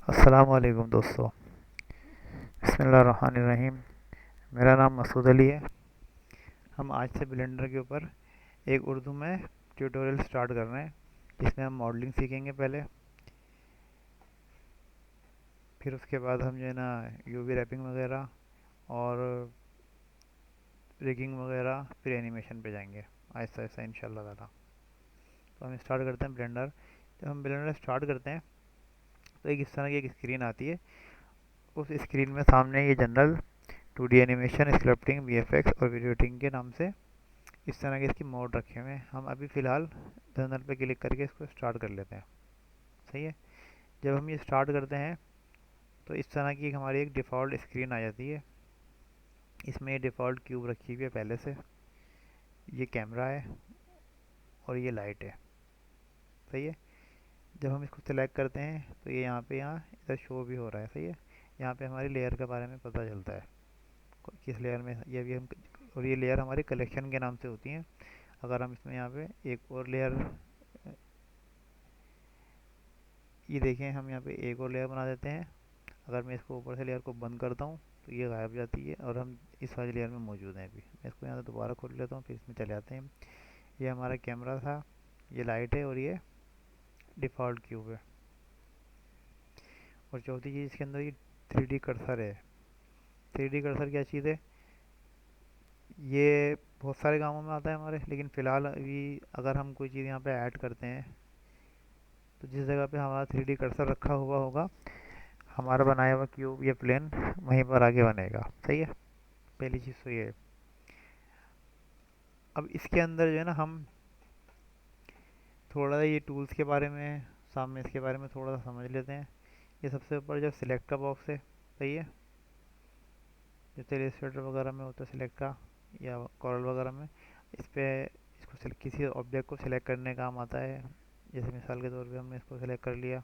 अस्सलाम वालेकुम दोस्तों। बिस्मिल्लाहिर्रहमानिर्रहीम। मेरा नाम मसूद अली है। हम आज से ब्लेंडर के ऊपर एक उर्दू में ट्यूटोरियल स्टार्ट कर रहे हैं, जिसमें हम मॉडलिंग सीखेंगे पहले। फिर उसके बाद हम जो है ना यूवी रैपिंग वगैरह और रिगिंग वगैरह, फिर एनिमेशन पे जाएंगे आहिस्ता आहिस्ता इंशाल्लाह ताला। तो हम स्टार्ट करते हैं ब्लेंडर। जब हम ब्लेंडर स्टार्ट करते हैं तो एक इस तरह की एक स्क्रीन आती है। उस स्क्रीन में सामने ये general 2D animation, scripting, VFX और वीडियो एडिटिंग के नाम से इस तरह के इसकी मोड रखे हुए हैं। हम अभी फ़िलहाल जनरल पे क्लिक करके इसको स्टार्ट कर लेते हैं। सही है। जब हम ये स्टार्ट करते हैं तो इस तरह की हमारी एक डिफ़ॉल्ट स्क्रीन आ जाती है। इसमें ये डिफ़ॉल्ट क्यूब रखी हुई है पहले से। ये कैमरा है और ये लाइट है। सही है। जब हम इसको सिलेक्ट करते हैं तो ये यहाँ इधर शो भी हो रहा है। सही है। यहाँ पे हमारी लेयर के बारे में पता चलता है, किस लेयर में ये भी हम। और ये लेयर हमारी कलेक्शन के नाम से होती हैं। अगर हम इसमें यहाँ पे एक और लेयर, ये देखें, हम यहाँ पे एक और लेयर बना देते हैं। अगर मैं इसको ऊपर से लेयर को बंद करता हूँ तो ये गायब हो जाती है और हम इस वाली लेयर में मौजूद हैं। अभी मैं इसको यहाँ से दोबारा खोल लेता हूँ, फिर इसमें चले आते हैं। ये हमारा कैमरा था, ये लाइट है और ये डिफ़ॉल्ट क्यूब है। और चौथी चीज़ इसके अंदर ये 3D कर्सर है। 3D कर्सर क्या चीज़ है? ये बहुत सारे कामों में आता है हमारे, लेकिन फ़िलहाल अभी अगर हम कोई चीज़ यहाँ पे ऐड करते हैं तो जिस जगह पे हमारा 3D कर्सर रखा हुआ होगा, हमारा बनाया हुआ क्यूब या प्लेन वहीं पर आगे बनेगा। सही है। पहली चीज़ तो ये है। अब इसके अंदर जो है ना हम थोड़ा सा ये टूल्स के बारे में, सामने इसके बारे में थोड़ा सा समझ लेते हैं। ये सबसे ऊपर जो सिलेक्ट का बॉक्स है, सही है, जैसे इलस्ट्रेटर वगैरह में होता है सिलेक्ट का, या कॉरल वगैरह में, इस पे इसको किसी ऑब्जेक्ट को सिलेक्ट करने का काम आता है। जैसे मिसाल के तौर पे हमने इसको सिलेक्ट कर लिया।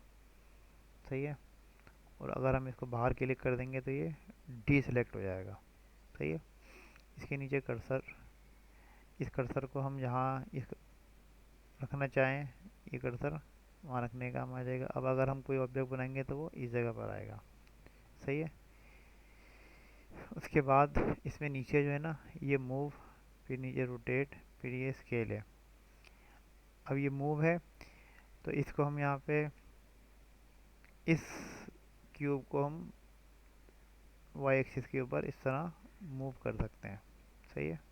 सही है। और अगर हम इसको बाहर क्लिक कर देंगे तो ये डी सिलेक्ट हो जाएगा। सही है। इसके नीचे कर्सर, इस कर्सर को हम जहाँ इस रखना चाहें, ये कर्सर वहाँ रखने का काम आ जाएगा। अब अगर हम कोई ऑब्जेक्ट बनाएंगे तो वो इस जगह पर आएगा। सही है। उसके बाद इसमें नीचे जो है ना ये मूव, फिर नीचे रोटेट, फिर ये स्केल है। अब ये मूव है तो इसको हम यहाँ पे इस क्यूब को हम वाई एक्सिस के ऊपर इस तरह मूव कर सकते हैं। सही है।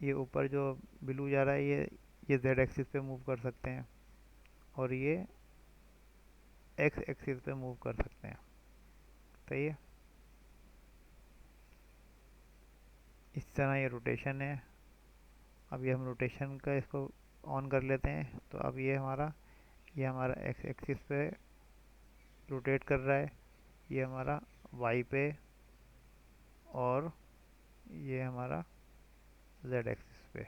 ये ऊपर जो ब्लू जा रहा है ये जेड एक्सिस पे मूव कर सकते हैं और ये एक्स एक्सिस पे मूव कर सकते हैं। सही है। इस तरह ये रोटेशन है। अब ये हम रोटेशन का इसको ऑन कर लेते हैं तो अब ये हमारा एक्स एक्सिस पे रोटेट कर रहा है, ये हमारा वाई पे, और ये हमारा जेड एक्सिस पे।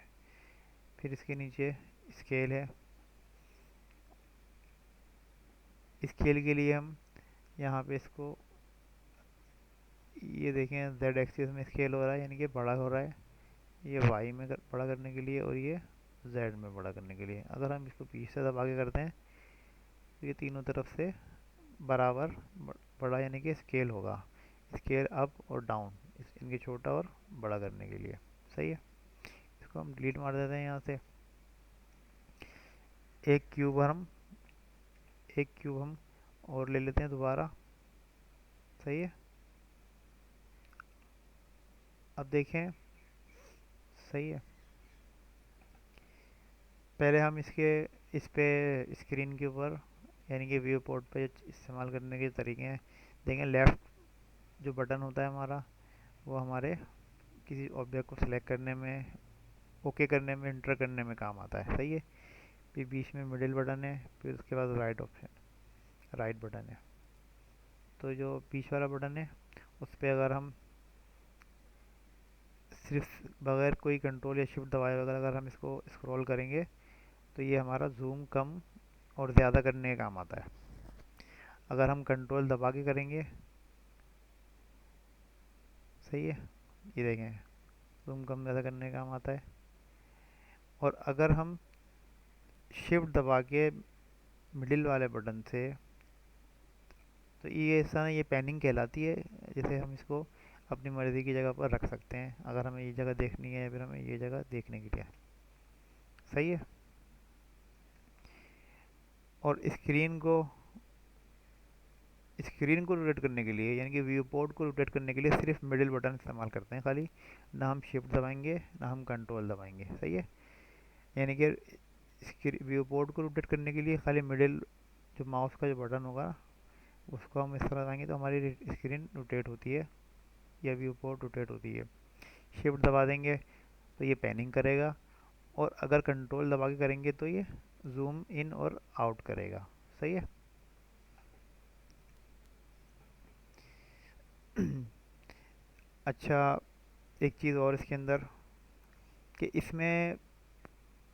फिर इसके नीचे स्केल है। स्केल के लिए हम यहाँ पे इसको, ये देखें, जेड एक्सिस में स्केल हो रहा है यानी कि बड़ा हो रहा है। ये वाई में बड़ा करने के लिए और ये जेड में बड़ा करने के लिए। अगर हम इसको पीछे से दबा के करते हैं तो ये तीनों तरफ से बराबर बड़ा यानी कि स्केल होगा। स्केल अप और डाउन, इनके छोटा और बड़ा करने के लिए। सही है। इसको हम डिलीट मार देते हैं यहाँ से। एक क्यूब हम एक क्यूब हम और ले लेते हैं दोबारा। सही है। अब देखें। सही है। पहले हम इस पे स्क्रीन के ऊपर यानी कि व्यू पोर्ट पे इस्तेमाल करने के तरीके हैं। देखें, लेफ़्ट जो बटन होता है हमारा, वो हमारे किसी ऑब्जेक्ट को सिलेक्ट करने में, ओके करने में, इंटर करने में काम आता है। सही है। फिर बीच में मिडिल बटन है, फिर उसके बाद राइट ऑप्शन, राइट बटन है। तो जो बीच वाला बटन है उस पर अगर हम सिर्फ बगैर कोई कंट्रोल या शिफ्ट दबाए वगैरह अगर हम इसको स्क्रॉल करेंगे तो ये हमारा जूम कम और ज़्यादा करने का काम आता है। अगर हम कंट्रोल दबा के करेंगे, सही है, ये देखें, जूम कम ज़्यादा करने का काम आता है। और अगर हम शिफ्ट दबा के मिडिल वाले बटन से तो ये इस तरह ये पैनिंग कहलाती है। जैसे हम इसको अपनी मर्ज़ी की जगह पर रख सकते हैं, अगर हमें ये जगह देखनी है या फिर हमें ये जगह देखने के लिए। सही है। और स्क्रीन को रोटेट करने के लिए, यानी कि व्यू पोर्ट को रोटेट करने के लिए सिर्फ मिडिल बटन इस्तेमाल करते हैं खाली। ना हम शिफ्ट दबाएंगे ना हम कंट्रोल दबाएंगे। सही है। यानी कि व्यू पोर्ट को रोटेट करने के लिए खाली मिडिल जो माउस का जो बटन होगा उसको हम इस तरह दबाएंगे तो हमारी स्क्रीन रोटेट होती है या व्यू पोर्ट रोटेट होती है। शिफ्ट दबा देंगे तो ये पैनिंग करेगा, और अगर कंट्रोल दबा के करेंगे तो ये जूम इन और आउट करेगा। सही है। अच्छा, एक चीज़ और इसके अंदर कि इसमें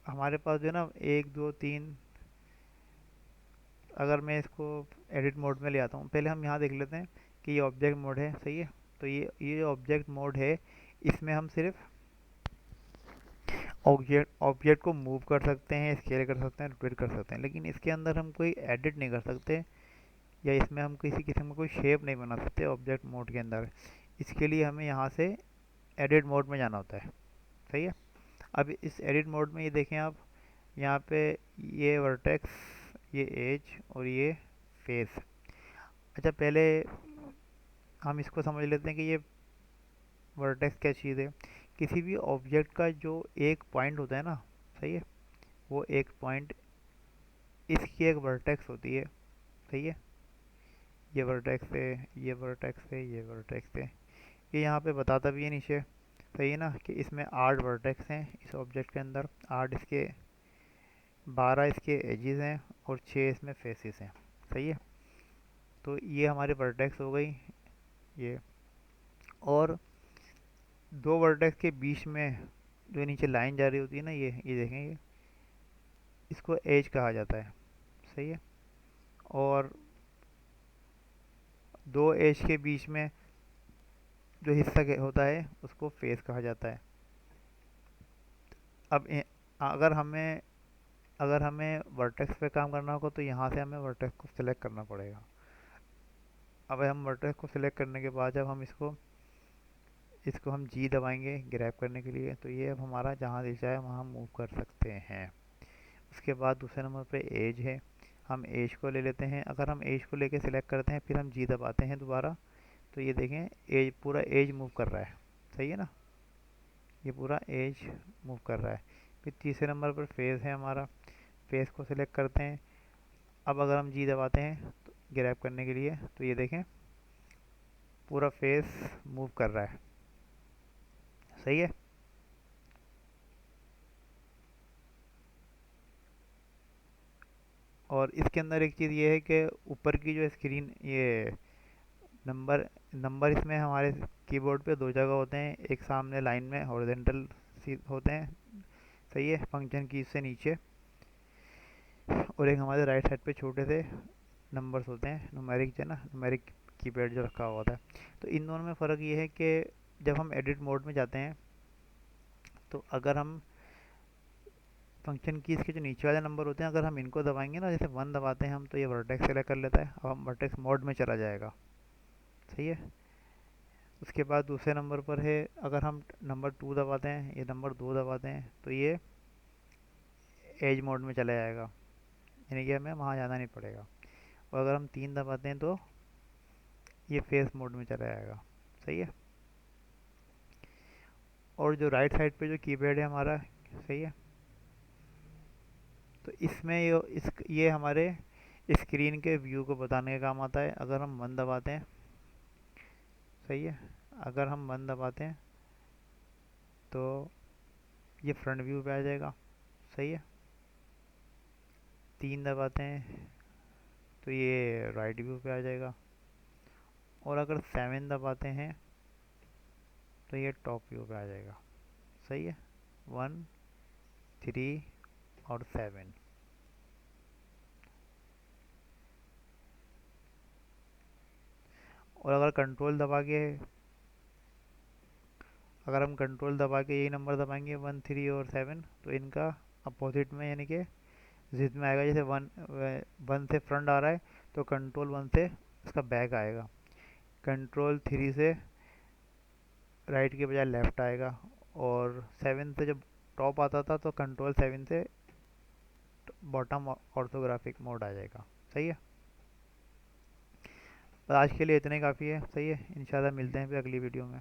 हमारे पास जो है ना एक दो तीन, अगर मैं इसको एडिट मोड में ले आता हूँ, पहले हम यहाँ देख लेते हैं कि ये ऑब्जेक्ट मोड है। सही है। तो ये ऑब्जेक्ट मोड है, इसमें हम सिर्फ ऑब्जेक्ट को मूव कर सकते हैं, स्केल कर सकते हैं, रोटेट कर सकते हैं, लेकिन इसके अंदर हम कोई एडिट नहीं कर सकते, या इसमें हम किसी किस्म का कोई शेप नहीं बना सकते ऑब्जेक्ट मोड के अंदर। इसके लिए हमें यहाँ से एडिट मोड में जाना होता है। सही है। अब इस एडिट मोड में ये देखें आप, यहाँ पे ये वर्टेक्स, ये एज और ये फेस। अच्छा, पहले हम इसको समझ लेते हैं कि ये वर्टेक्स क्या चीज़ है। किसी भी ऑब्जेक्ट का जो एक पॉइंट होता है ना, सही है, वो एक पॉइंट, इसकी एक वर्टेक्स होती है। सही है। ये वर्टेक्स है, ये वर्टेक्स है, ये वर्टेक्स है। ये यहाँ पे बताता भी है नीचे। सही है ना, कि इसमें 8 वर्टेक्स हैं इस ऑब्जेक्ट के अंदर, 8 इसके, 12 इसके एजेस हैं और 6 इसमें फेसेस हैं। सही है। तो ये हमारे वर्टेक्स हो गई ये। और दो वर्टेक्स के बीच में जो नीचे लाइन जा रही होती है ना, ये देखेंगे, इसको एज कहा जाता है। सही है। और दो एज के बीच में जो हिस्सा होता है उसको फेस कहा जाता है। अब अगर हमें अगर हमें वर्टेक्स पे काम करना होगा तो यहाँ से हमें वर्टेक्स को सिलेक्ट करना पड़ेगा। अब हम वर्टेक्स को सिलेक्ट करने के बाद जब हम इसको इसको हम जी दबाएंगे ग्रैब करने के लिए, तो ये अब हमारा जहाँ दिख जाए वहाँ मूव कर सकते हैं। उसके बाद दूसरे नंबर पे एज है, हम एज को ले लेते हैं। अगर हम एज को लेके सिलेक्ट करते हैं फिर हम जी दबाते हैं दोबारा, तो ये देखें एज, पूरा एज मूव कर रहा है। सही है ना, ये पूरा एज मूव कर रहा है। फिर तीसरे नंबर पर फेस है हमारा, फेस को सिलेक्ट करते हैं। अब अगर हम जी दबाते हैं तो ग्रैब करने के लिए, तो ये देखें पूरा फेस मूव कर रहा है। सही है। और इसके अंदर एक चीज़ ये है कि ऊपर की जो स्क्रीन, ये नंबर नंबर इसमें हमारे कीबोर्ड पे दो जगह होते हैं, एक सामने लाइन में हॉरिजॉन्टल होते हैं। सही है, फंक्शन की से नीचे, और एक हमारे राइट साइड पे छोटे से नंबर्स होते हैं, न्यूमेरिक जो है ना, न्यूमेरिक कीपैड जो रखा हुआ होता है। तो इन दोनों में फ़र्क ये है कि जब हम एडिट मोड में जाते हैं तो अगर हम फंक्शन कीज़ के जो नीचे वाले नंबर होते हैं, अगर हम इनको दबाएंगे ना, जैसे 1 दबाते हैं हम, तो ये वर्टेक्स सेलेक्ट कर लेता है, अब हम वर्टेक्स मोड में चला जाएगा। सही है। उसके बाद दूसरे नंबर पर है, अगर हम नंबर 2 दबाते हैं, ये नंबर 2 दबाते हैं, तो ये एज मोड में चला जाएगा, यानी कि हमें वहाँ जाना नहीं पड़ेगा। और अगर हम 3 दबाते हैं तो ये फेस मोड में चला जाएगा। सही है। और जो राइट साइड पे जो कीपैड है हमारा, सही है, तो इसमें ये हमारे स्क्रीन के व्यू को बताने का काम आता है। अगर हम 1 दबाते हैं, सही है, अगर हम 1 दबाते हैं तो ये फ्रंट व्यू पे आ जाएगा। सही है। 3 दबाते हैं तो ये राइट व्यू पे आ जाएगा। और अगर 7 दबाते हैं तो ये टॉप व्यू पे आ जाएगा। सही है। 1, 3 और 7। और अगर हम कंट्रोल दबा के यही नंबर दबाएंगे 1, 3 और 7, तो इनका अपोजिट में, यानी कि जिद में आएगा। जैसे 1 से फ्रंट आ रहा है तो कंट्रोल 1 से उसका बैक आएगा। कंट्रोल 3 से राइट के बजाय लेफ़्ट आएगा। और 7 से जब टॉप आता था तो कंट्रोल 7 से बॉटम ऑर्थोग्राफिक मोड आ जाएगा। सही है। बस आज के लिए इतने काफ़ी है। सही है, इंशाल्लाह मिलते हैं फिर अगली वीडियो में।